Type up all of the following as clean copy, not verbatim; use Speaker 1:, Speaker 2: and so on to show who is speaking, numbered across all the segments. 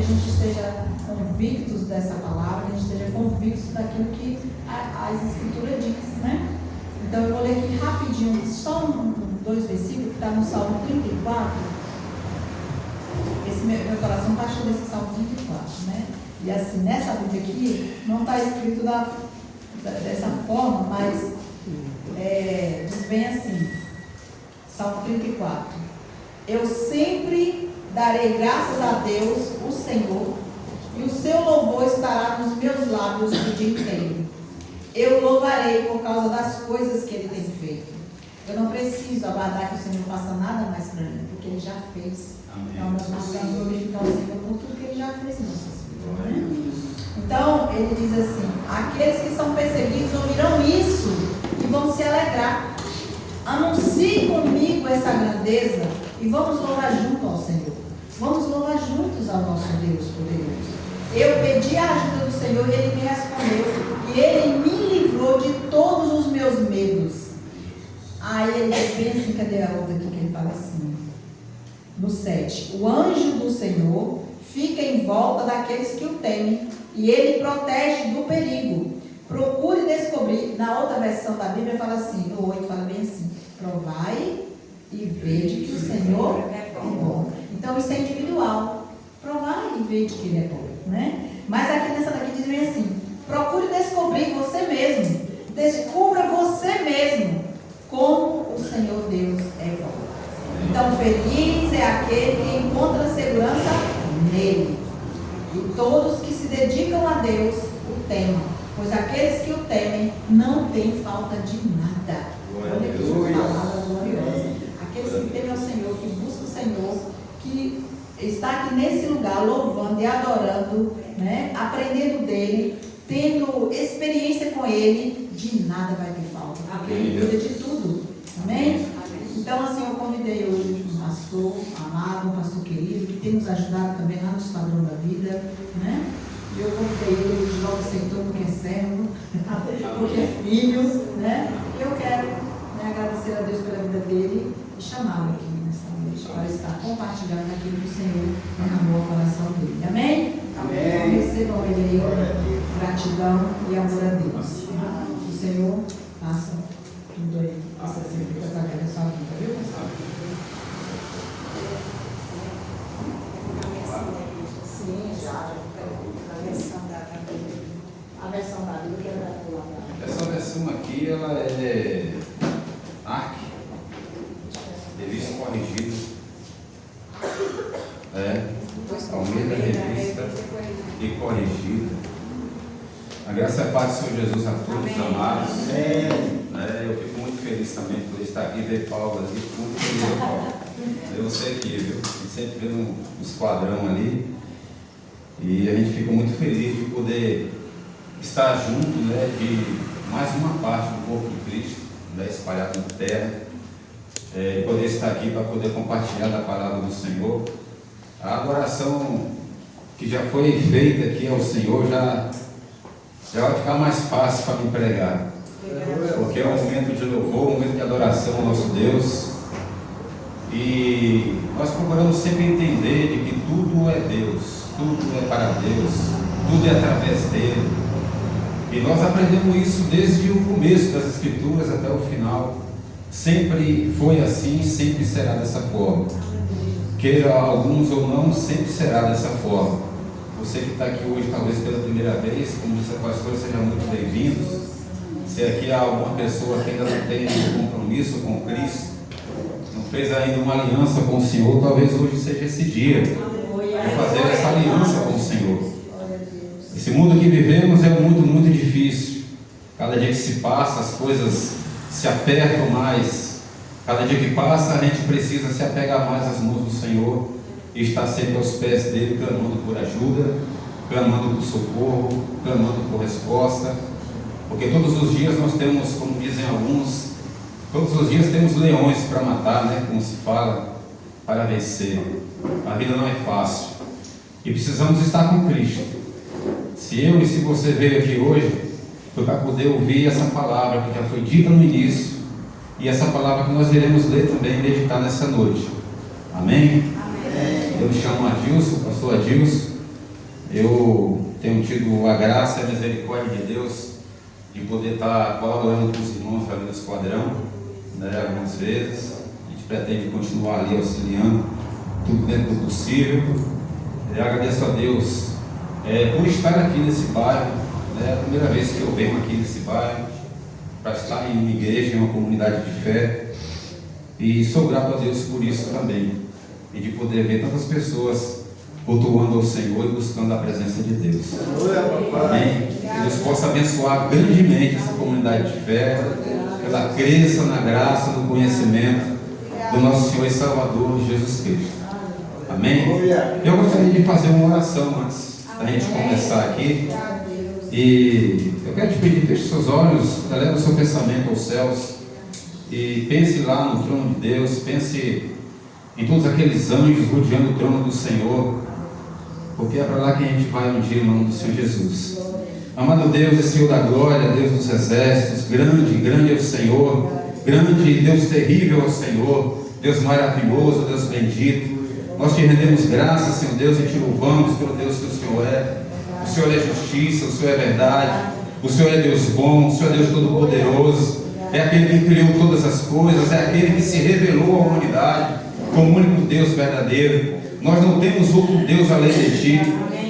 Speaker 1: gente esteja convictos dessa palavra, que a gente esteja convictos daquilo que as Escrituras diz, né? Então eu vou ler aqui rapidinho, só dois versículos, que está no Salmo 34. Esse meu coração está cheio desse Salmo 34, né? E assim, nessa Bíblia aqui, não está escrito dessa forma, mas diz bem assim, Salmo 34. Eu sempre darei graças a Deus, o Senhor, e o seu louvor estará nos meus lábios o dia inteiro. Eu louvarei por causa das coisas que Ele tem feito. Eu não preciso aguardar que o Senhor faça nada mais para mim, porque Ele já fez. Amém. Então nós precisamos glorificar o Senhor por tudo que Ele já fez em nossas vidas, né? Então, Ele diz assim, aqueles que são perseguidos ouvirão isso e vão se alegrar. Anuncie comigo essa grandeza e vamos louvar junto ao Senhor. Vamos louvar juntos ao nosso Deus poderoso. Eu pedi a ajuda do Senhor e Ele me respondeu. E Ele me livrou de todos os meus medos. Aí Ele diz bem assim, cadê a outra aqui que Ele fala assim? No 7. O anjo do Senhor fica em volta daqueles que o temem e Ele protege do perigo. Procure descobrir. Na outra versão da Bíblia fala assim, no 8 fala bem assim, provai e vede que o Senhor é bom. Então isso é individual. Provai e vede que Ele é bom, né? Mas aqui nessa daqui diz bem assim, procure descobrir você mesmo. Descubra você mesmo como o Senhor Deus é bom. Então feliz é aquele que encontra segurança nele. E todos que se dedicam a Deus o temem. Pois aqueles que o temem não têm falta de nada. Olha que palavra gloriosa. Aqueles que temem ao Senhor, que buscam o Senhor, que está aqui nesse lugar louvando e adorando, né? Aprendendo dele, tendo experiência com ele, de nada vai ter falta, porque ele cuida de tudo. Amém? Então assim, eu convidei hoje o pastor amado, o pastor querido, que tem nos ajudado também lá no Esquadrão da Vida, né? E eu convidei ele, logo aceitou porque é servo, porque é filho, né? E eu quero, né, agradecer a Deus pela vida dele e chamá-lo aqui nessa noite para estar compartilhando aquilo que o Senhor derramou ao coração dele. Amém? Amém. Então, recebam ele aí, gratidão e amor a Deus. Que o Senhor faça tudo aí, essa através da sua vida, viu, pessoal? Sim, já. A versão da Bíblia que era do lado.
Speaker 2: Essa versão aqui, ela é ARC, revista corrigida. Almeida, revista e corrigida. A graça e a paz do Senhor Jesus a todos, amados. Eu fico muito feliz também por estar aqui, ver Paulo ali, muito feliz, Paulo. Eu sei aqui, viu? A gente sempre vê no esquadrão ali. E a gente fica muito feliz de poder estar junto, né, de mais uma parte do corpo de Cristo, né, espalhado na terra, e poder estar aqui para poder compartilhar da palavra do Senhor. A adoração que já foi feita aqui ao Senhor já vai ficar mais fácil para me pregar, porque é um momento de louvor, um momento de adoração ao nosso Deus. E nós procuramos sempre entender de que tudo é Deus, tudo é para Deus, tudo é através dele. E nós aprendemos isso desde o começo das Escrituras até o final. Sempre foi assim, sempre será dessa forma. Queira alguns ou não, sempre será dessa forma. Você que está aqui hoje, talvez pela primeira vez, como disse a pastora, sejam muito bem-vindos. Se aqui há alguma pessoa que ainda não tem um compromisso com Cristo, não fez ainda uma aliança com o Senhor, talvez hoje seja esse dia de fazer essa aliança com o Senhor. Esse mundo que vivemos é um mundo muito difícil. Cada dia que se passa, as coisas se apertam mais. Cada dia que passa, a gente precisa se apegar mais às mãos do Senhor e estar sempre aos pés dele, clamando por ajuda, clamando por socorro, clamando por resposta. Porque todos os dias nós temos, como dizem alguns, todos os dias temos leões para matar, né? Como se fala, para vencer. A vida não é fácil. E precisamos estar com Cristo. Se eu e se você veio aqui hoje, foi para poder ouvir essa palavra que já foi dita no início, e essa palavra que nós iremos ler também e meditar nessa noite. Amém? Amém. Eu me chamo Adilson, pastor Adilson, Eu tenho tido a graça e a misericórdia de Deus de poder estar colaborando com os irmãos ali no esquadrão, né, algumas vezes. A gente pretende continuar ali auxiliando, tudo dentro do possível. Eu agradeço a Deus por estar aqui nesse bairro, né, é a primeira vez que eu venho aqui nesse bairro, para estar em uma igreja, em uma comunidade de fé, e sou grato a Deus por isso também, e de poder ver tantas pessoas cultuando ao Senhor e buscando a presença de Deus. Amém? Que Deus possa abençoar grandemente essa comunidade de fé, que ela cresça na graça, no conhecimento do nosso Senhor e Salvador Jesus Cristo. Amém? Eu gostaria de fazer uma oração antes da gente começar aqui. E eu quero te pedir, feche seus olhos, eleva o seu pensamento aos céus e pense lá no trono de Deus, pense em todos aqueles anjos rodeando o trono do Senhor, porque é para lá que a gente vai um dia em nome do Senhor Jesus. Amado Deus e Senhor da glória, Deus dos exércitos, grande é o Senhor, grande Deus terrível é o Senhor, Deus maravilhoso, Deus bendito. Nós te rendemos graças, Senhor Deus, e te louvamos pelo Deus que o Senhor é. O Senhor é justiça, o Senhor é verdade, o Senhor é Deus bom, o Senhor é Deus todo-poderoso, é aquele que criou todas as coisas, é aquele que se revelou à humanidade como o único Deus verdadeiro. Nós não temos outro Deus além de Ti.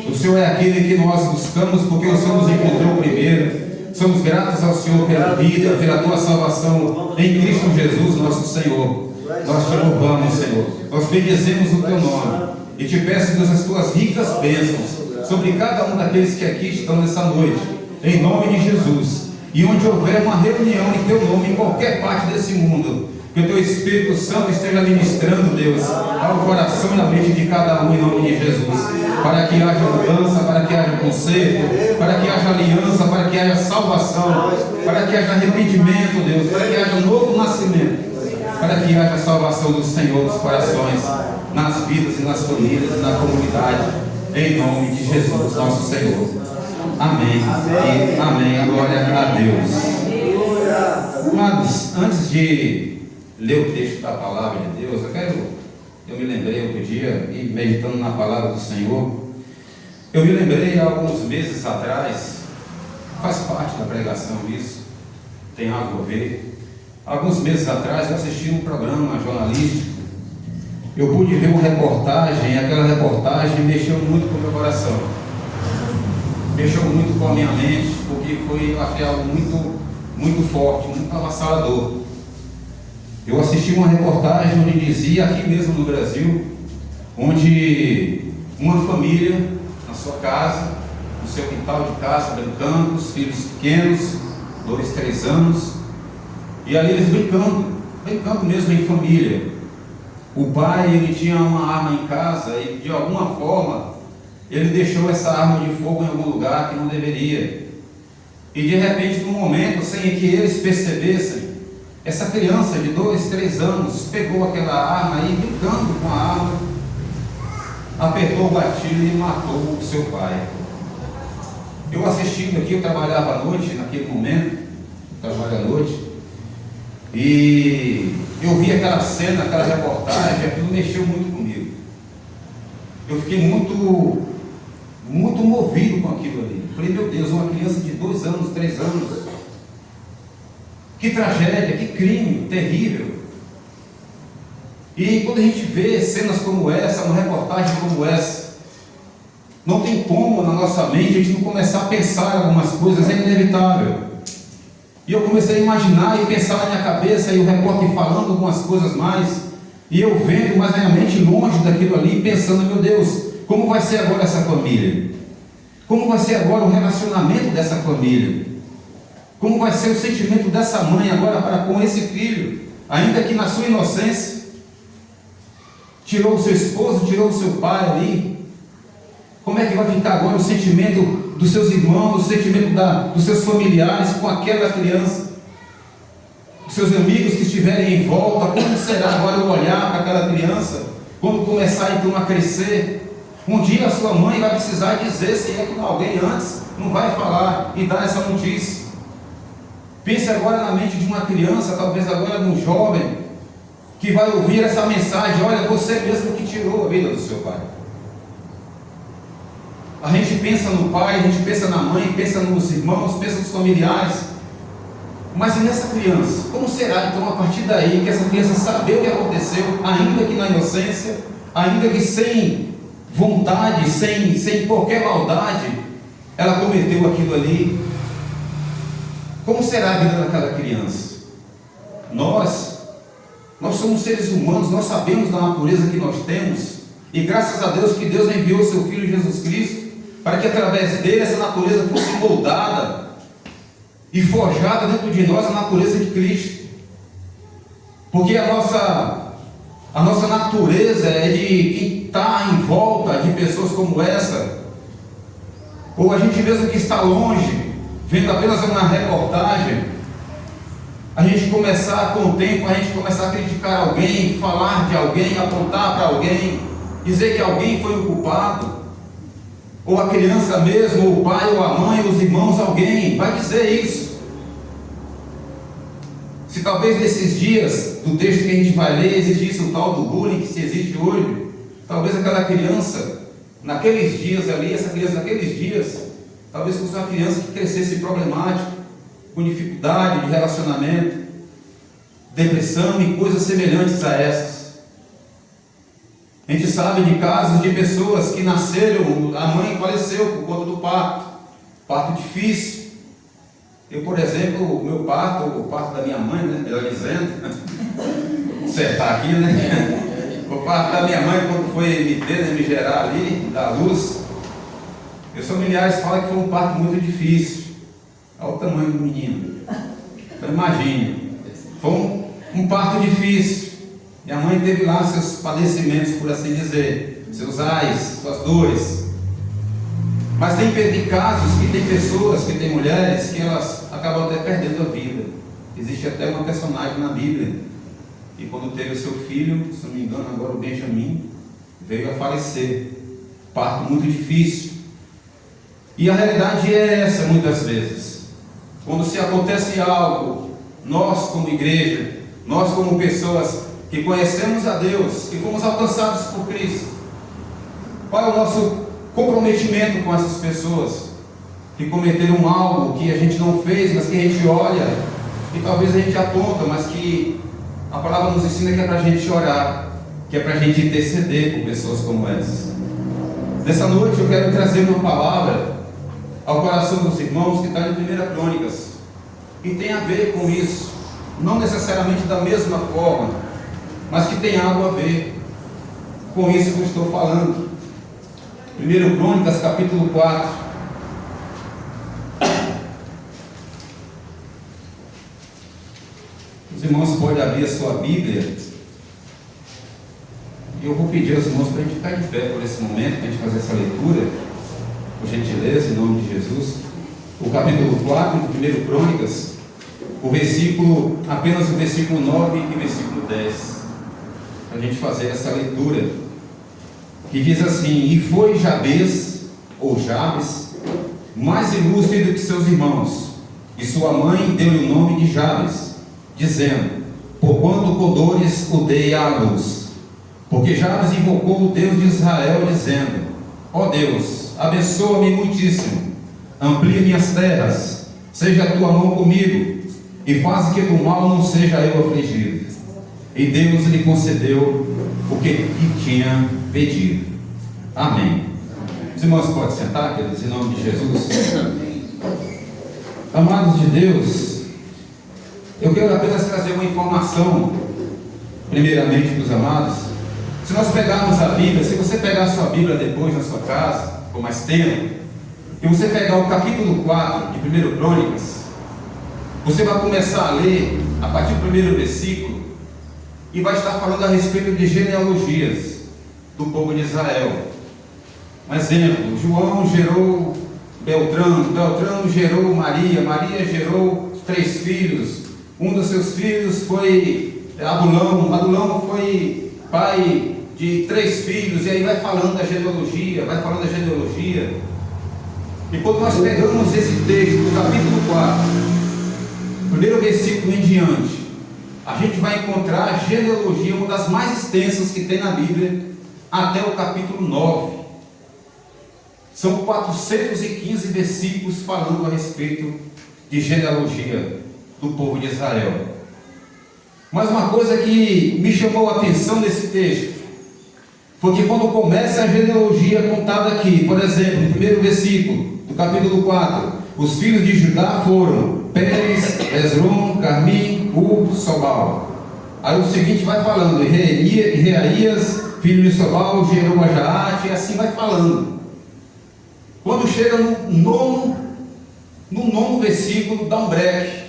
Speaker 2: O Senhor é aquele que nós buscamos porque o Senhor nos encontrou primeiro. Somos gratos ao Senhor pela vida, pela Tua salvação em Cristo Jesus, nosso Senhor. Nós te louvamos, Senhor. Nós bendizemos o Teu nome e te peço, Deus, as Tuas ricas bênçãos sobre cada um daqueles que aqui estão nessa noite, em nome de Jesus. E onde houver uma reunião em Teu nome, em qualquer parte desse mundo, que o Teu Espírito Santo esteja ministrando, Deus, ao coração e à mente de cada um, em nome de Jesus, para que haja mudança, para que haja conserto, para que haja aliança, para que haja salvação, para que haja arrependimento, Deus, para que haja novo nascimento, para que haja salvação do Senhor nos corações, nas vidas e nas famílias e na comunidade, em nome de Jesus, nosso Senhor. Amém. E amém. A glória a Deus. Amados, antes de ler o texto da palavra de Deus, eu me lembrei outro dia, e meditando na palavra do Senhor, eu me lembrei há alguns meses atrás, faz parte da pregação isso, tem algo a ver. Alguns meses atrás eu assisti um programa jornalístico. Eu pude ver uma reportagem, e aquela reportagem mexeu muito com o meu coração, mexeu muito com a minha mente, porque eu achei algo muito forte, muito avassalador. Eu assisti uma reportagem onde dizia, aqui mesmo no Brasil, onde uma família, na sua casa, no seu quintal de casa, brincando, os filhos pequenos, 2, 3 anos, e ali eles brincando mesmo em família. O pai, ele tinha uma arma em casa e de alguma forma ele deixou essa arma de fogo em algum lugar que não deveria. E de repente, num momento, sem que eles percebessem, essa criança de 2, 3 anos pegou aquela arma e, brincando com a arma, apertou o gatilho e matou o seu pai. Eu assistindo aqui, eu trabalhava à noite, naquele momento, trabalho à noite, e eu vi aquela cena, aquela reportagem, aquilo mexeu muito comigo. Eu fiquei muito movido com aquilo ali. Falei, meu Deus, uma criança de 2 anos, 3 anos, que tragédia, que crime terrível. E quando a gente vê cenas como essa, uma reportagem como essa, não tem como na nossa mente a gente não começar a pensar algumas coisas, é inevitável. E eu comecei a imaginar e pensar na minha cabeça, e o repórter falando algumas coisas mais, e eu vendo mais a minha mente longe daquilo ali, pensando, meu Deus, como vai ser agora essa família? Como vai ser agora o relacionamento dessa família? Como vai ser o sentimento dessa mãe agora para com esse filho, ainda que na sua inocência, tirou o seu esposo, tirou o seu pai ali? Como é que vai ficar agora o sentimento dos seus irmãos, o sentimento dos seus familiares com aquela criança? Os seus amigos que estiverem em volta, como será agora o olhar para aquela criança, quando começar então a crescer? Um dia a sua mãe vai precisar dizer, se é que alguém antes não vai falar e dar essa notícia. Pense agora na mente de uma criança, talvez agora de um jovem, que vai ouvir essa mensagem: olha, você mesmo que tirou a vida do seu pai. A gente pensa no pai, a gente pensa na mãe, pensa nos irmãos, pensa nos familiares. Mas e nessa criança? Como será então a partir daí que essa criança saber o que aconteceu, ainda que na inocência, ainda que sem vontade, sem qualquer maldade, ela cometeu aquilo ali? Como será a vida daquela criança? Nós somos seres humanos, nós sabemos da natureza que nós temos, e graças a Deus que Deus enviou o seu Filho Jesus Cristo, para que através dele essa natureza fosse moldada e forjada dentro de nós a natureza de Cristo. Porque a nossa natureza é de quem está em volta de pessoas como essa, ou a gente mesmo que está longe, vendo apenas uma reportagem, a gente começar com o tempo, a gente começar a criticar alguém, falar de alguém, apontar para alguém, dizer que alguém foi o culpado, ou a criança mesmo, ou o pai, ou a mãe, ou os irmãos, alguém vai dizer isso. Se talvez nesses dias do texto que a gente vai ler existisse o tal do bullying que se existe hoje, talvez aquela criança, naqueles dias ali, essa criança naqueles dias, talvez fosse uma criança que crescesse problemática, com dificuldade de relacionamento, depressão e coisas semelhantes a essas. A gente sabe de casos de pessoas que nasceram, a mãe faleceu por conta do parto difícil. Eu, por exemplo, o meu parto, o parto da minha mãe, né, melhor dizendo, acertar aqui, né? O parto da minha mãe, quando foi me gerar ali, da luz, meus familiares falam que foi um parto muito difícil. Olha o tamanho do menino. Então imagine, foi um parto difícil. Minha mãe teve lá seus padecimentos, por assim dizer, seus ais, suas dores. Mas tem casos que tem pessoas, que tem mulheres, que elas acabam até perdendo a vida. Existe até uma personagem na Bíblia, e quando teve o seu filho, se não me engano agora o Benjamim, veio a falecer. Parto muito difícil. E a realidade é essa muitas vezes. Quando se acontece algo, nós como igreja, nós como pessoas que conhecemos a Deus, que fomos alcançados por Cristo, qual é o nosso comprometimento com essas pessoas que cometeram algo que a gente não fez, mas que a gente olha e talvez a gente aponta, mas que a palavra nos ensina que é para a gente orar, que é para a gente interceder por pessoas como essas. Nessa noite eu quero trazer uma palavra ao coração dos irmãos que está em 1 Crônicas, e tem a ver com isso, não necessariamente da mesma forma, mas que tem algo a ver com isso que eu estou falando. 1 Crônicas, capítulo 4. Os irmãos podem abrir a sua Bíblia, e eu vou pedir aos irmãos para a gente ficar de pé por esse momento, para a gente fazer essa leitura, por gentileza, em nome de Jesus. O capítulo 4 de 1 Crônicas, apenas o versículo 9 e o versículo 10, para a gente fazer essa leitura, que diz assim: E foi Jabes, ou Jabes, mais ilustre do que seus irmãos, e sua mãe deu-lhe o nome de Jabes, dizendo: Porquanto com dores o dei à luz. Porque Jabes invocou o Deus de Israel, dizendo: Ó Deus, abençoa-me muitíssimo, amplia minhas terras, seja a tua mão comigo, e faz que do mal não seja eu afligido. E Deus lhe concedeu o que lhe tinha pedido. Amém. Os irmãos podem sentar, queridos, em nome de Jesus. Amados de Deus, eu quero apenas trazer uma informação, primeiramente dos amados. Se nós pegarmos a Bíblia, se você pegar a sua Bíblia depois na sua casa, com mais tempo, e você pegar o capítulo 4 de 1 Crônicas, você vai começar a ler a partir do primeiro versículo, e vai estar falando a respeito de genealogias do povo de Israel. Um exemplo: João gerou Beltrano, Beltrano gerou Maria, Maria gerou 3 filhos, um dos seus filhos foi Adulão, Adulão foi pai de 3 filhos, e aí vai falando da genealogia, E quando nós pegamos esse texto do capítulo 4, primeiro versículo em diante, a gente vai encontrar a genealogia, uma das mais extensas que tem na Bíblia, até o capítulo 9. São 415 versículos falando a respeito de genealogia do povo de Israel. Mas uma coisa que me chamou a atenção nesse texto foi que quando começa a genealogia contada aqui, por exemplo, no primeiro versículo do capítulo 4, os filhos de Judá foram Pérez, Esrom, Carmi, Ub, Sobal. Aí o seguinte vai falando, Reaías, filho de Sobal, gerou a Jaate, e assim vai falando. Quando chega no nono versículo, dá um break,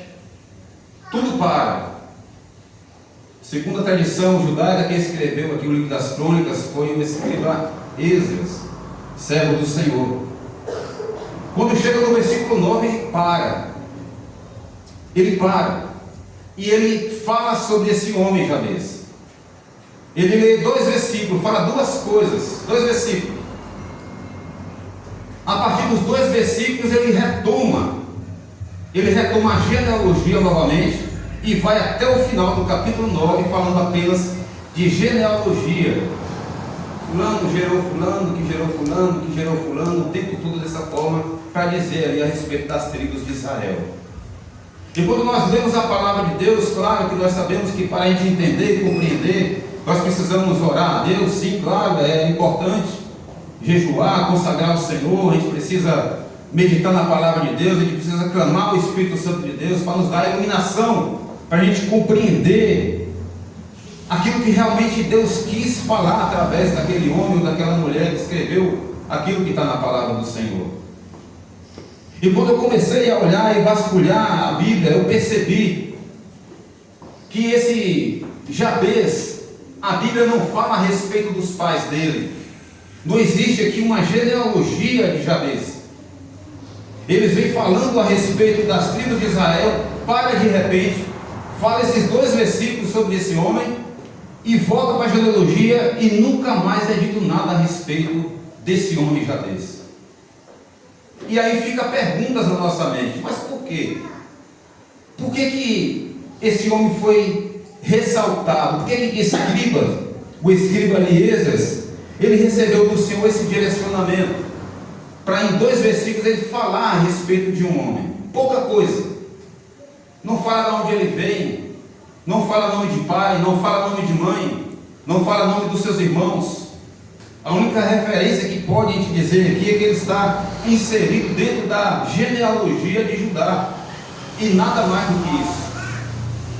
Speaker 2: tudo para. Segundo a tradição judaica, quem escreveu aqui o livro das crônicas foi o escriba Esdras, servo do Senhor. Quando chega no versículo 9, ele para. E ele fala sobre esse homem Jabez. Ele lê 2 versículos, fala 2 coisas, 2 versículos. A partir dos 2 versículos ele retoma a genealogia novamente e vai até o final do capítulo 9 falando apenas de genealogia. Fulano gerou fulano, que gerou fulano, que gerou fulano, o tempo todo dessa forma, para dizer ali a respeito das tribos de Israel. E quando nós lemos a palavra de Deus, claro que nós sabemos que para a gente entender e compreender, nós precisamos orar a Deus, sim, claro, é importante jejuar, consagrar ao Senhor, a gente precisa meditar na palavra de Deus, a gente precisa clamar o Espírito Santo de Deus para nos dar a iluminação, para a gente compreender aquilo que realmente Deus quis falar através daquele homem ou daquela mulher que escreveu aquilo que está na palavra do Senhor. E quando eu comecei a olhar e vasculhar a Bíblia, eu percebi que esse Jabez, a Bíblia não fala a respeito dos pais dele. Não existe aqui uma genealogia de Jabez. Eles vêm falando a respeito das tribos de Israel, para de repente, fala esses 2 versículos sobre esse homem e volta para a genealogia e nunca mais é dito nada a respeito desse homem Jabez. E aí fica perguntas na nossa mente, mas por quê? Por que esse homem foi ressaltado? Por que esse escriba, o escriba Eliesas, ele recebeu do Senhor esse direcionamento para em 2 versículos ele falar a respeito de um homem? Pouca coisa. Não fala de onde ele vem, não fala nome de pai, não fala nome de mãe, não fala nome dos seus irmãos. A única referência que pode te dizer aqui é que ele está inserido dentro da genealogia de Judá, e nada mais do que isso.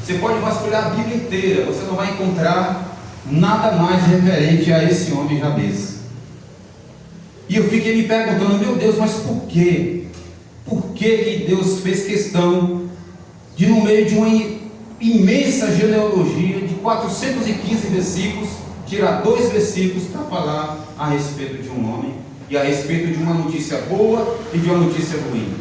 Speaker 2: Você pode vasculhar a Bíblia inteira, você não vai encontrar nada mais referente a esse homem Jabez. E eu fiquei me perguntando, meu Deus, mas por quê? Por que Deus fez questão de, no meio de uma imensa genealogia de 415 versículos, tirar 2 versículos para falar a respeito de um homem e a respeito de uma notícia boa e de uma notícia ruim?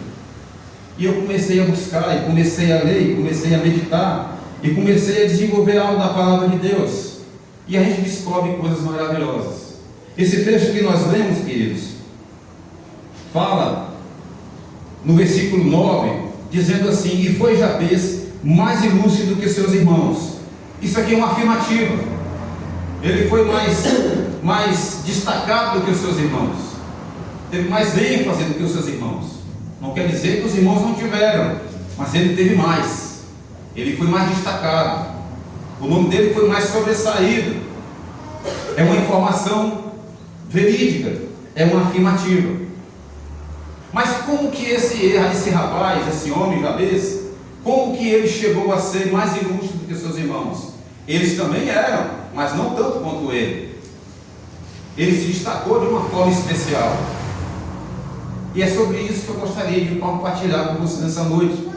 Speaker 2: E eu comecei a buscar, e comecei a ler, e comecei a meditar, e comecei a desenvolver algo da palavra de Deus, e a gente descobre coisas maravilhosas. Esse texto que nós lemos, queridos, fala no versículo 9, dizendo assim: e foi Jabez mais ilustre do que seus irmãos. Isso aqui é uma afirmativa. Ele foi mais destacado do que os seus irmãos, teve mais ênfase do que os seus irmãos. Não quer dizer que os irmãos não tiveram, mas ele teve mais, ele foi mais destacado, o nome dele foi mais sobressaído. É uma informação verídica, é uma afirmativa. Mas como que esse rapaz, esse homem Jabez, como que ele chegou a ser mais ilustre do que seus irmãos? Eles também eram, mas não tanto quanto ele. Ele se destacou de uma forma especial. E é sobre isso que eu gostaria de compartilhar com você nessa noite.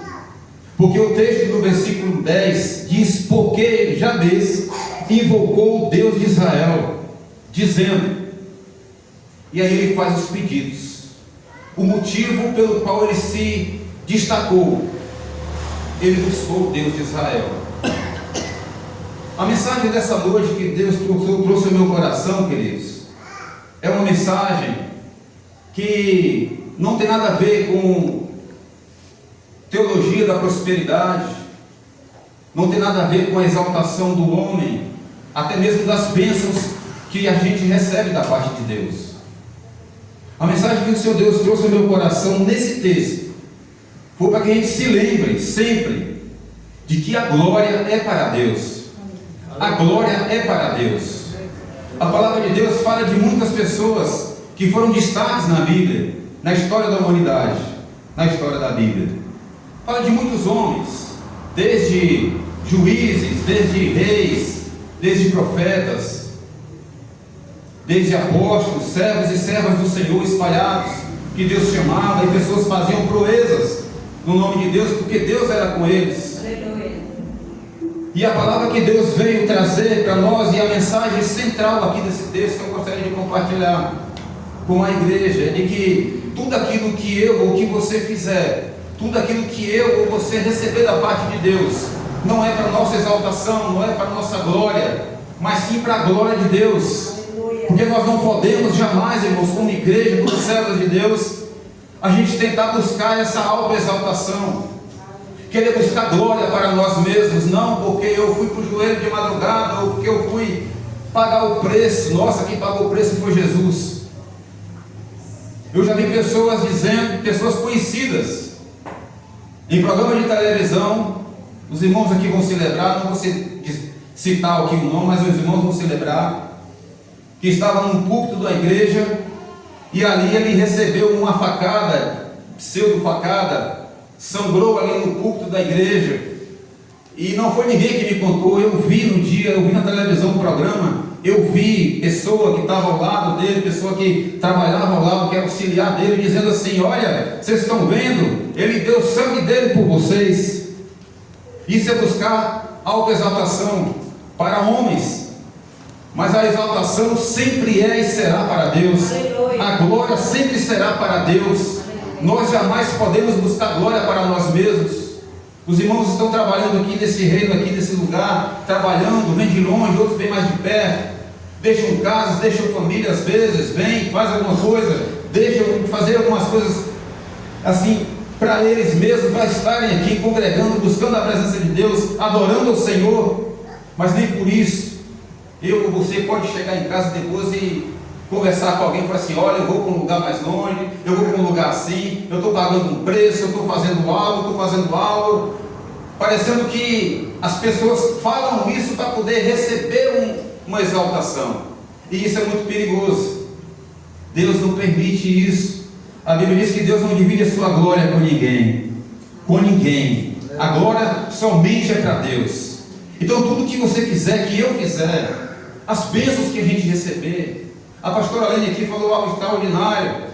Speaker 2: Porque o texto do versículo 10 diz: porque Jabez invocou o Deus de Israel, dizendo, e aí ele faz os pedidos, o motivo pelo qual ele se destacou. Ele buscou o Deus de Israel. A mensagem dessa noite que Deus trouxe ao meu coração, queridos, é uma mensagem que não tem nada a ver com teologia da prosperidade, não tem nada a ver com a exaltação do homem, até mesmo das bênçãos que a gente recebe da parte de Deus. A mensagem que o Senhor Deus trouxe ao meu coração nesse texto foi para que a gente se lembre sempre de que a glória é para Deus. A glória é para Deus. A palavra de Deus fala de muitas pessoas que foram destaques na Bíblia, na história da humanidade, na história da Bíblia. Fala de muitos homens, desde juízes, desde reis, desde profetas, desde apóstolos, servos e servas do Senhor espalhados, que Deus chamava, e pessoas faziam proezas no nome de Deus, porque Deus era com eles. E a palavra que Deus veio trazer para nós, e a mensagem central aqui desse texto que eu gostaria de compartilhar com a igreja, é de que tudo aquilo que eu ou que você fizer, tudo aquilo que eu ou você receber da parte de Deus, não é para nossa exaltação, não é para nossa glória, mas sim para a glória de Deus. Porque nós não podemos jamais, irmãos, como igreja, como servos de Deus, a gente tentar buscar essa autoexaltação, querer buscar glória para nós mesmos, não porque eu fui para o joelho de madrugada, ou porque eu fui pagar o preço. Nossa, quem pagou o preço foi Jesus. Eu já vi pessoas dizendo, pessoas conhecidas, em programa de televisão, os irmãos aqui vão se lembrar, não vou citar aqui o nome, mas os irmãos vão se lembrar, que estava num púlpito da igreja, e ali ele recebeu uma facada, pseudo-facada, sangrou ali no púlpito da igreja, e não foi ninguém que me contou, eu vi no dia, eu vi na televisão o programa, eu vi pessoa que estava ao lado dele, pessoa que trabalhava ao lado, que era auxiliar dele, dizendo assim: olha, vocês estão vendo, ele deu o sangue dele por vocês. Isso é buscar autoexaltação para homens, mas a exaltação sempre é e será para Deus. A glória sempre será para Deus. Nós jamais podemos buscar glória para nós mesmos. Os irmãos estão trabalhando aqui nesse reino, aqui nesse lugar, trabalhando, vêm de longe, outros vêm mais de perto, deixam casas, deixam família, às vezes, vêm, fazem alguma coisa, deixam fazer algumas coisas assim, para eles mesmos, para estarem aqui congregando, buscando a presença de Deus, adorando ao Senhor, mas nem por isso, eu ou você pode chegar em casa depois e conversar com alguém e falar assim: olha, eu vou para um lugar mais longe, eu vou para um lugar assim, eu estou pagando um preço, eu estou fazendo algo, parecendo que as pessoas falam isso para poder receber uma exaltação, e isso é muito perigoso. Deus não permite isso. A Bíblia diz que Deus não divide a sua glória com ninguém, a glória somente é para Deus. Então tudo que você fizer, que eu fizer, as bênçãos que a gente receber, a pastora Lene aqui falou algo extraordinário,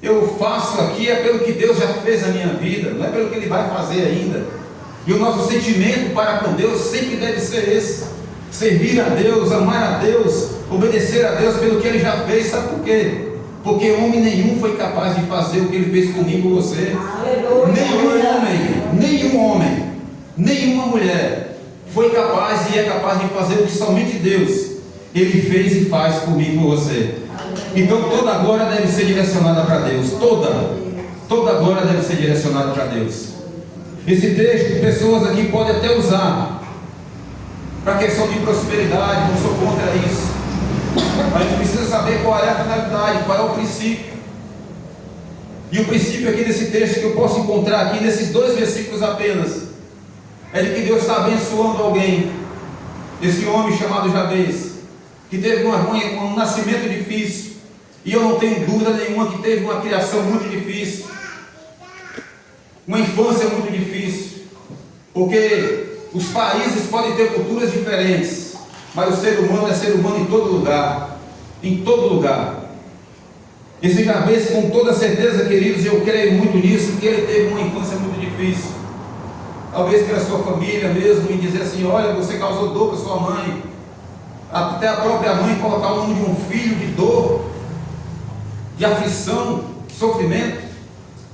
Speaker 2: eu faço aqui é pelo que Deus já fez na minha vida, não é pelo que Ele vai fazer ainda. E o nosso sentimento para com Deus sempre deve ser esse: servir a Deus, amar a Deus, obedecer a Deus pelo que Ele já fez. Sabe por quê? Porque homem nenhum foi capaz de fazer o que Ele fez comigo e você. Nenhum homem, nenhuma mulher foi capaz e é capaz de fazer o que somente Deus Ele fez e faz por mim e por você. Então toda a glória deve ser direcionada para Deus. Toda a glória deve ser direcionada para Deus. Esse texto, pessoas aqui podem até usar para questão de prosperidade, não sou contra isso. Mas a gente precisa saber qual é a finalidade, qual é o princípio. E o princípio aqui desse texto que eu posso encontrar aqui nesses 2 versículos apenas, é de que Deus está abençoando alguém. Esse homem chamado Jabez, que teve um nascimento difícil, e eu não tenho dúvida nenhuma que teve uma criação muito difícil, uma infância muito difícil, porque os países podem ter culturas diferentes, mas o ser humano é ser humano em todo lugar, em todo lugar. Esse Jabez, com toda certeza, queridos, eu creio muito nisso, que ele teve uma infância muito difícil, talvez pela sua família mesmo, e dizer assim: olha, você causou dor para sua mãe, até a própria mãe colocar o nome de um filho de dor, de aflição, de sofrimento,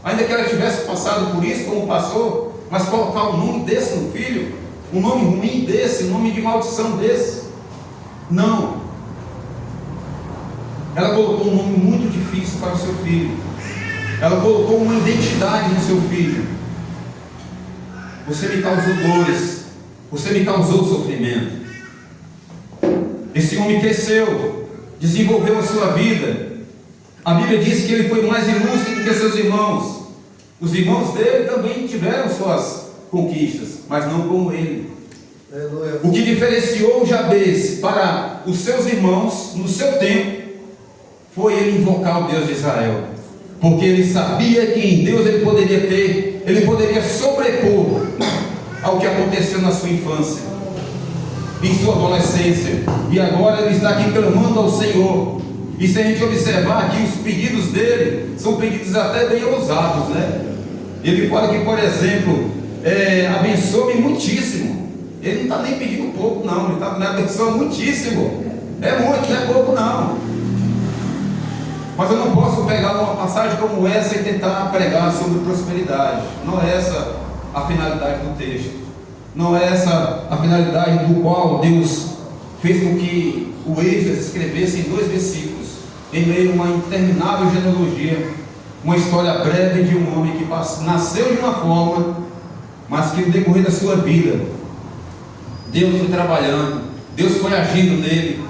Speaker 2: ainda que ela tivesse passado por isso como passou, mas colocar um nome desse no filho, um nome ruim desse, um nome de maldição desse, não. Ela colocou um nome muito difícil para o seu filho, ela colocou uma identidade no seu filho: você me causou dores, você me causou sofrimento. Esse homem cresceu, desenvolveu a sua vida, A Bíblia diz que ele foi mais ilustre do que seus irmãos. Os irmãos dele também tiveram suas conquistas, mas não como ele. O que diferenciou Jabez para os seus irmãos no seu tempo foi ele invocar o Deus de Israel, porque ele sabia que em Deus ele poderia sobrepor ao que aconteceu na sua infância, em sua adolescência, e agora ele está aqui clamando ao Senhor. E se a gente observar aqui, os pedidos dele são pedidos até bem ousados, né? Ele fala que, por exemplo, abençoe-me muitíssimo. Ele não está nem pedindo pouco, não. Ele está me abençoando muitíssimo. É muito, não é pouco, não. Mas eu não posso pegar uma passagem como essa e tentar pregar sobre prosperidade. Não é essa a finalidade do texto. Não é essa a finalidade do qual Deus fez com que o Esdras escrevesse em 2 versículos, em meio a uma interminável genealogia, uma história breve de um homem que nasceu de uma forma, mas que no decorrer da sua vida, Deus foi trabalhando, Deus foi agindo nele,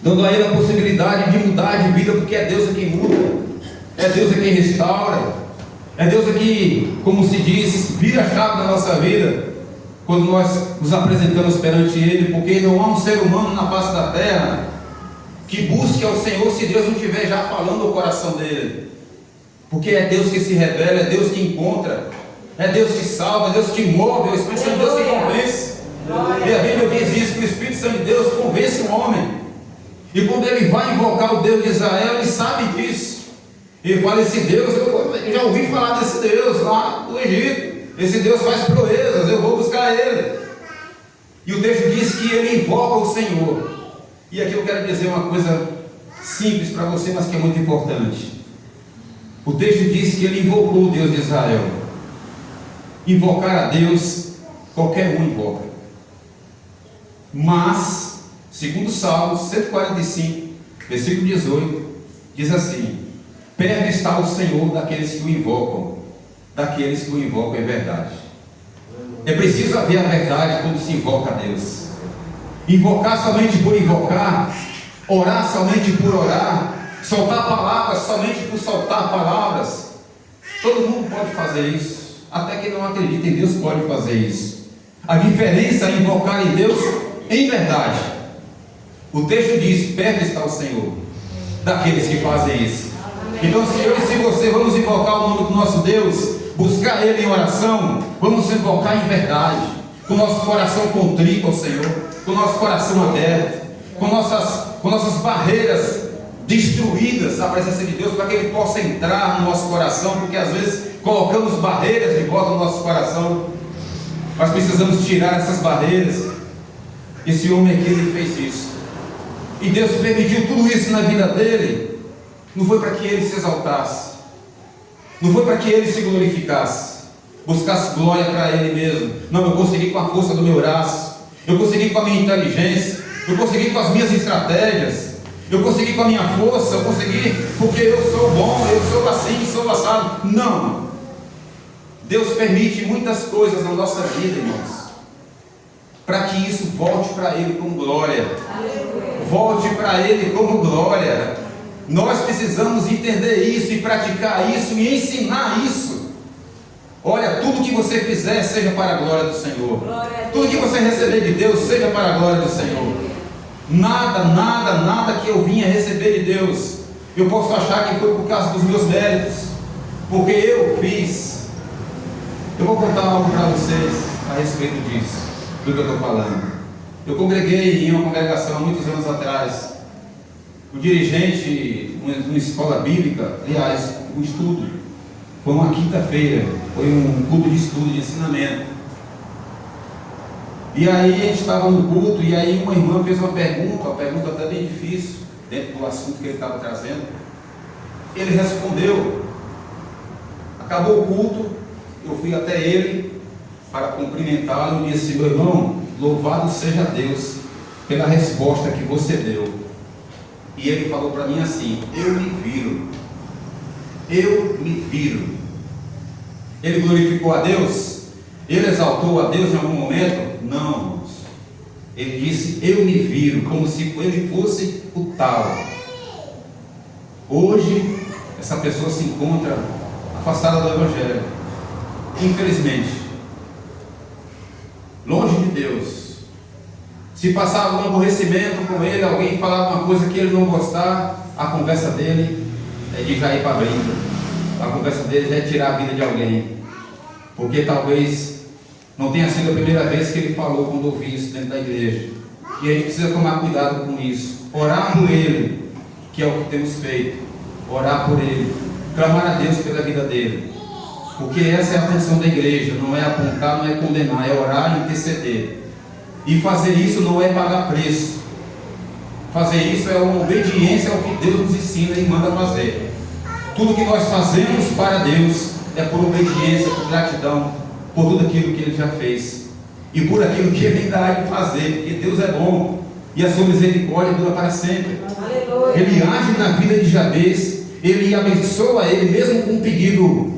Speaker 2: dando a ele a possibilidade de mudar de vida, porque é Deus quem muda, é Deus quem restaura, é Deus que, como se diz, vira a chave da nossa vida, quando nós nos apresentamos perante Ele, porque não há um ser humano na face da terra que busque ao Senhor se Deus não estiver já falando ao coração dele, porque é Deus que se revela, é Deus que encontra, é Deus que salva, é Deus que move, é o Espírito Santo de Deus que convence. E a Bíblia diz isso, que o Espírito Santo de Deus convence o homem, e quando ele vai invocar o Deus de Israel, ele sabe disso. Ele fala: esse Deus, eu já ouvi falar desse Deus lá do Egito, esse Deus faz proezas, eu vou buscar ele. E o texto diz que ele invoca o Senhor. E aqui eu quero dizer uma coisa simples para você, mas que é muito importante. O texto diz que ele invocou o Deus de Israel. Invocar a Deus, qualquer um invoca. Mas, segundo Salmos 145, versículo 18, diz assim: perto está o Senhor daqueles que o invocam, daqueles que o invocam em verdade. É preciso haver a verdade quando se invoca a Deus. Invocar somente por invocar, orar somente por orar, soltar palavras somente por soltar palavras, todo mundo pode fazer isso. Até quem não acredita em Deus pode fazer isso. A diferença é invocar em Deus em verdade. O texto diz: perto está o Senhor daqueles que fazem isso. Então, se eu e se você vamos invocar o nome do nosso Deus, buscar Ele em oração, vamos invocar em verdade, com o nosso coração contrito ao Senhor, com o nosso coração aberto, com nossas barreiras destruídas à presença de Deus, para que Ele possa entrar no nosso coração, porque às vezes colocamos barreiras de volta no nosso coração. Nós precisamos tirar essas barreiras. Esse homem aqui, ele fez isso, e Deus permitiu tudo isso na vida dele. Não foi para que ele se exaltasse, não foi para que ele se glorificasse, buscasse glória para ele mesmo. Não, eu consegui com a força do meu braço, eu consegui com a minha inteligência, eu consegui com as minhas estratégias, eu consegui com a minha força, eu consegui porque eu sou bom, eu sou assim, sou assado. Não. Deus permite muitas coisas na nossa vida, irmãos, para que isso volte para Ele como glória. Volte para Ele como glória. Nós precisamos entender isso e praticar isso e ensinar isso. Olha, tudo que você fizer seja para a glória do Senhor. Tudo que você receber de Deus seja para a glória do Senhor. Nada que eu vinha receber de Deus eu posso achar que foi por causa dos meus méritos, porque eu fiz. Eu vou contar algo para vocês a respeito disso, do que eu estou falando. Eu congreguei em uma congregação há muitos anos atrás. O dirigente de uma escola bíblica, aliás, um estudo, foi uma quinta-feira, foi um culto de estudo, de ensinamento. E aí a gente estava no culto, e aí uma irmã fez uma pergunta até bem difícil, dentro do assunto que ele estava trazendo. Ele respondeu. Acabou o culto, eu fui até ele para cumprimentá-lo e disse: meu irmão, louvado seja Deus pela resposta que você deu. E ele falou para mim assim: eu me viro. Ele glorificou a Deus? Ele exaltou a Deus em algum momento? Não, irmãos. Ele disse: eu me viro, como se ele fosse o tal. Hoje, essa pessoa se encontra afastada do Evangelho, infelizmente, longe de Deus. Se passar algum aborrecimento com ele, alguém falar alguma coisa que ele não gostar, a conversa dele é de já ir para a briga, a conversa dele já é tirar a vida de alguém, porque talvez não tenha sido a primeira vez que ele falou quando ouvi isso dentro da igreja. E a gente precisa tomar cuidado com isso, orar por ele, que é o que temos feito, orar por ele, clamar a Deus pela vida dele, porque essa é a função da igreja, não é apontar, não é condenar, é orar e interceder. E fazer isso não é pagar preço, fazer isso é uma obediência ao que Deus nos ensina e manda fazer. Tudo que nós fazemos para Deus é por obediência, por gratidão, por tudo aquilo que Ele já fez e por aquilo que Ele ainda há de fazer, porque Deus é bom e a sua misericórdia dura para sempre. Aleluia. Ele age na vida de Jabez, Ele abençoa ele mesmo com um pedido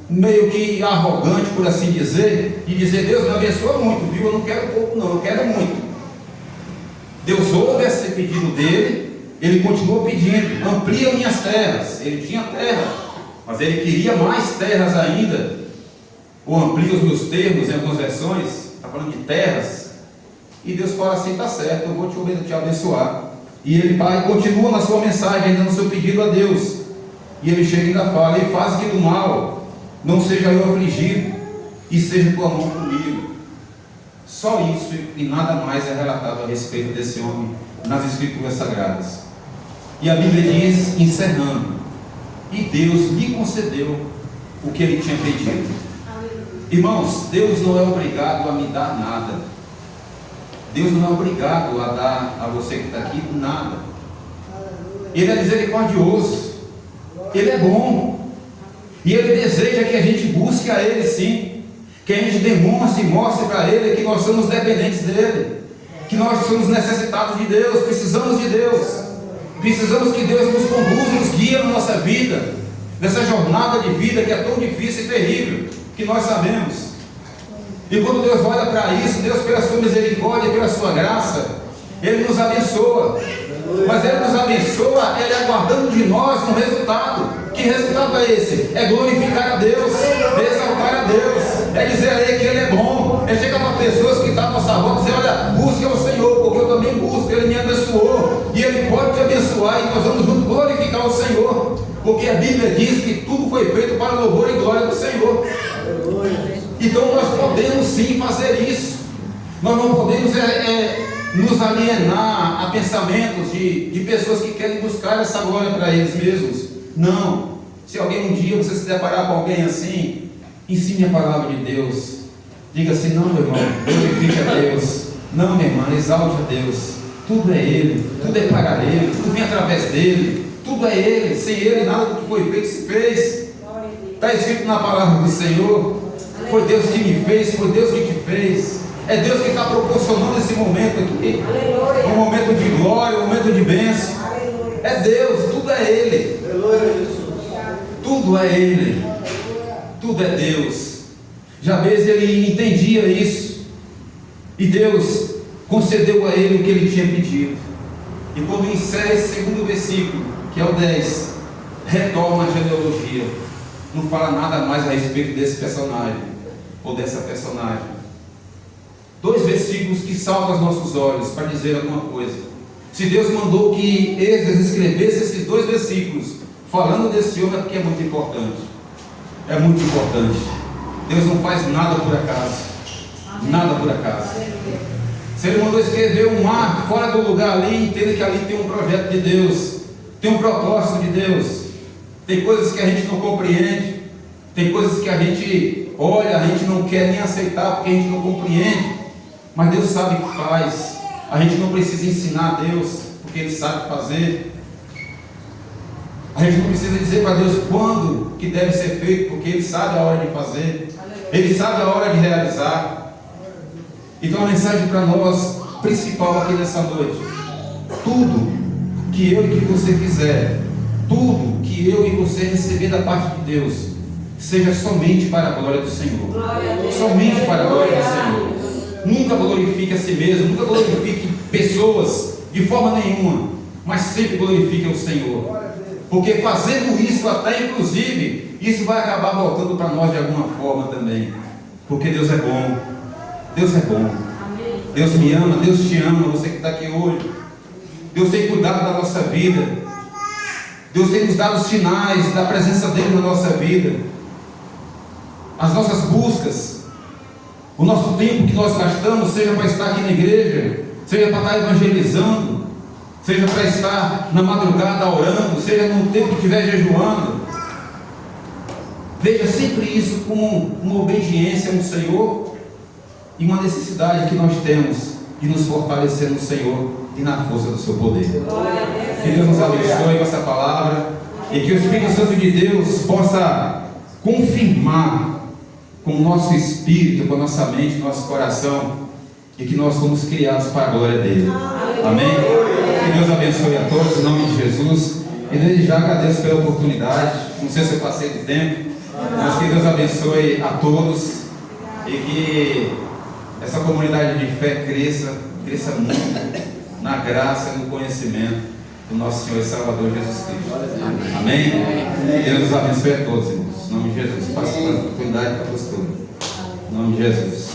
Speaker 2: meio que arrogante, por assim dizer, e dizer: Deus me abençoa muito, viu? Eu não quero pouco não, eu quero muito. Deus ouve esse pedido dele, ele continuou pedindo: amplia minhas terras. Ele tinha terra, mas ele queria mais terras ainda, ou amplia os meus termos. Em algumas versões está falando de terras, e Deus fala assim: tá certo, eu vou te abençoar. E ele continua na sua mensagem, ainda no seu pedido a Deus, e ele chega e ainda fala: e faz que do mal não seja eu afligido, e seja tua mão comigo. Só isso e nada mais é relatado a respeito desse homem nas Escrituras Sagradas. E a Bíblia diz, encerrando: e Deus lhe concedeu o que ele tinha pedido. Irmãos, Deus não é obrigado a me dar nada. Deus não é obrigado a dar a você que está aqui nada. Ele é misericordioso, Ele é bom, e Ele deseja que a gente busque a Ele, sim, que a gente demonstre e mostre para Ele que nós somos dependentes dEle, que nós somos necessitados de Deus, precisamos de Deus, precisamos que Deus nos conduza, nos guie na nossa vida, nessa jornada de vida que é tão difícil e terrível, que nós sabemos. E quando Deus olha para isso, Deus, pela sua misericórdia, pela sua graça, Ele nos abençoa, mas Ele nos abençoa, Ele aguardando de nós um resultado. Que resultado é esse? É glorificar a Deus, é exaltar a Deus, é dizer a Ele que Ele é bom, é chegar para pessoas que estão à nossa volta e dizer: olha, busque ao Senhor, porque eu também busco, Ele me abençoou, e Ele pode te abençoar, e nós vamos juntos glorificar o Senhor, porque a Bíblia diz que tudo foi feito para o louvor e glória do Senhor. Então nós podemos sim fazer isso, nós não podemos nos alienar a pensamentos de pessoas que querem buscar essa glória para eles mesmos. Não. Se alguém um dia você se deparar com alguém assim, ensine a palavra de Deus. Diga assim: não, meu irmão, glorifique a Deus. Não, minha irmã, exalte a Deus. Tudo é Ele, tudo é para Ele, tudo vem através dEle, tudo é Ele. Sem Ele nada do que foi feito se fez. Está escrito na palavra do Senhor: foi Deus que me fez, foi Deus que te fez. É Deus que está proporcionando esse momento aqui, um momento de glória, um momento de bênção. É Deus, tudo é Ele. Tudo é Ele, tudo é Deus. Jabez, ele entendia isso, e Deus concedeu a ele o que ele tinha pedido. E quando encerra esse segundo versículo, que é o 10, retorna a genealogia, não fala nada mais a respeito desse personagem ou dessa personagem. 2 versículos que saltam aos nossos olhos para dizer alguma coisa. Se Deus mandou que Esdras escrevesse esses 2 versículos falando desse homem, é porque é muito importante. É muito importante. Deus não faz nada por acaso. Nada por acaso. Se Ele mandou escrever um mar fora do lugar ali, entenda que ali tem um projeto de Deus, tem um propósito de Deus. Tem coisas que a gente não compreende, tem coisas que a gente olha, a gente não quer nem aceitar porque a gente não compreende, mas Deus sabe o que faz. A gente não precisa ensinar a Deus, porque Ele sabe fazer. A gente não precisa dizer para Deus quando que deve ser feito, porque Ele sabe a hora de fazer, Ele sabe a hora de realizar. Então a mensagem para nós, principal aqui nessa noite: tudo que eu e que você fizer, tudo que eu e você receber da parte de Deus, seja somente para a glória do Senhor. Somente para a glória do Senhor. Nunca glorifique a si mesmo, nunca glorifique pessoas de forma nenhuma, mas sempre glorifique ao Senhor. Porque fazendo isso, até inclusive, isso vai acabar voltando para nós de alguma forma também. Porque Deus é bom. Deus é bom. Deus me ama, Deus te ama, você que está aqui hoje. Deus tem cuidado da nossa vida. Deus tem nos dado os sinais da presença dele na nossa vida. As nossas buscas, o nosso tempo que nós gastamos, seja para estar aqui na igreja, seja para estar evangelizando, seja para estar na madrugada orando, seja no tempo que estiver jejuando. Veja sempre isso como uma obediência ao Senhor e uma necessidade que nós temos de nos fortalecer no Senhor e na força do seu poder. Que Deus nos abençoe com essa palavra e que o Espírito Santo de Deus possa confirmar com o nosso espírito, com a nossa mente, com o nosso coração, e que nós fomos criados para a glória dele. Amém? Que Deus abençoe a todos, em nome de Jesus. E desde já agradeço pela oportunidade. Não sei se eu passei do tempo, mas que Deus abençoe a todos e que essa comunidade de fé cresça muito na graça e no conhecimento do nosso Senhor e Salvador Jesus Cristo. Amém? Deus nos abençoe a todos, irmãos. Em nome de Jesus. Passe a oportunidade para a postura. Em nome de Jesus.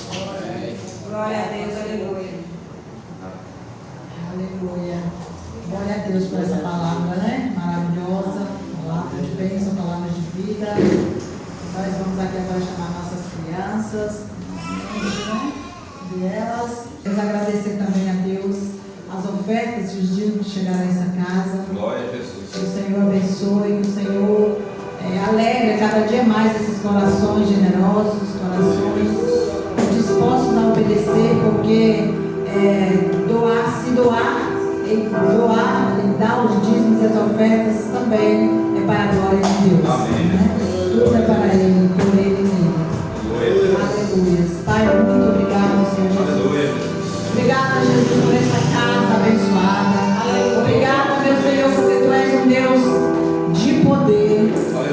Speaker 3: Glória a Deus, aleluia.
Speaker 1: Aleluia. Glória a Deus por essa palavra, né? Maravilhosa. Palavra de bênção, palavra de vida. Nós vamos aqui agora chamar nossas crianças, né? E elas. Quero agradecer também a Deus as ofertas e os dízimos que chegaram a essa casa.
Speaker 2: Glória a Jesus.
Speaker 1: Que o Senhor abençoe, que o Senhor alegra cada dia mais esses corações generosos, corações dispostos a obedecer, porque doar e dar os dízimos e as ofertas também é para a glória de Deus.
Speaker 2: Amém.
Speaker 1: Né? Tudo é para Ele, por Ele e nele. Aleluia. Pai, muito obrigado, Senhor Jesus.
Speaker 2: Aleluia.
Speaker 1: Obrigada, Jesus, por essa casa abençoada. Obrigada, meu Senhor, porque Tu és um Deus de poder.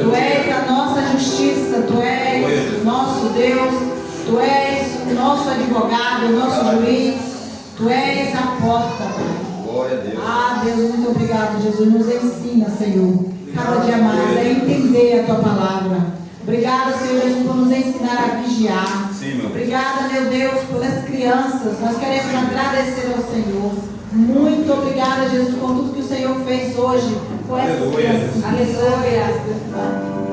Speaker 1: Tu és a nossa justiça. Tu és o nosso Deus. Tu és o nosso advogado, o nosso juiz. Tu és a porta, Pai.
Speaker 2: Glória a Deus.
Speaker 1: Ah, Deus, muito obrigado, Jesus. Nos ensina, Senhor, cada dia mais a entender a Tua palavra. Obrigada, Senhor Jesus, por nos ensinar a vigiar.
Speaker 2: Sim, meu Deus.
Speaker 1: Obrigada, meu Deus, pelas crianças. Nós queremos agradecer ao Senhor. Muito obrigada, Jesus, por tudo que o Senhor fez hoje com essas
Speaker 2: Aleluia.
Speaker 1: crianças. Aleluia.